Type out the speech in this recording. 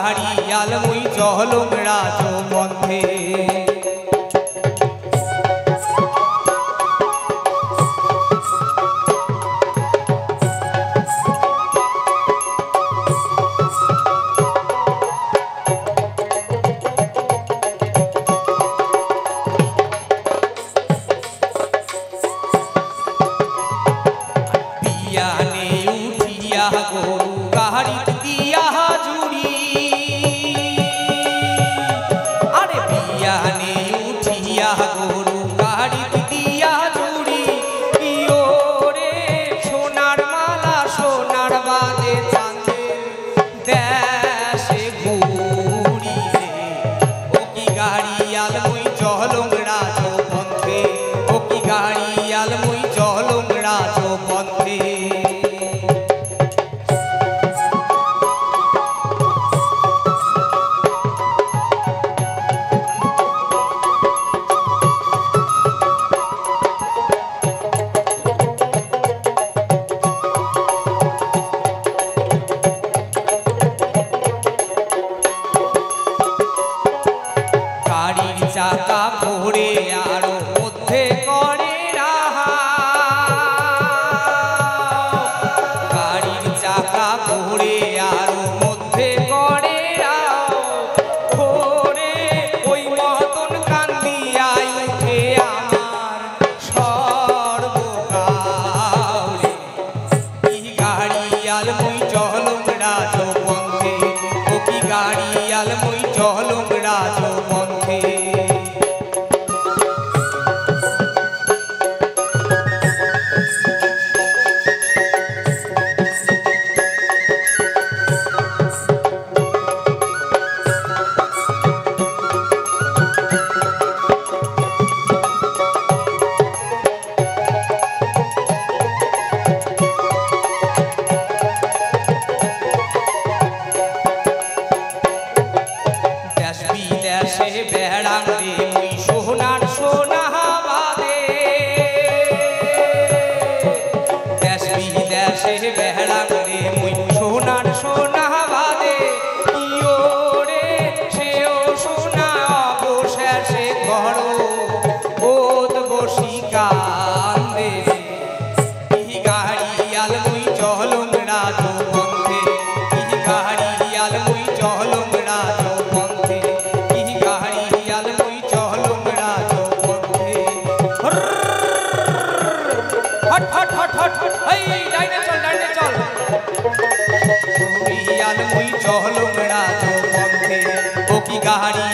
গাড়িয়াল মুই চহলুম রাজপথে চাকা ঘোরে আরো মধ্যে করে রাহা গাড়ির চাকা ঘোরে আরো মধ্যে করে ঘোরে ওই মতন কান্দিয়াই উঠে আমার সর্বকালে কি গাড়িয়াল মুই চহলুম রাজপথে ও কি গাড়িয়াল মুই চহলুম রাজপথে বেড়াং রে মুই সোনার সোনাবাদে দেশ বিদেশে বেড়াং রে মুই সোনার সোনাবাদে ইয়ো রে সেও সোনা অবশেষে ঘর ওত বসি কান্দে কি গাড়িয়াল মুই চহলুম রাজপথে কি গাড়িয়াল মুই চহলুম রাজপথে हट हट हट हट हई डाइने चल गाड़ियाल मुई चहलुम राजपथे ओ की गाड़ियाल मुई चहलुम राजपथे की गाड़ियाल मुई चहलुम राजपथे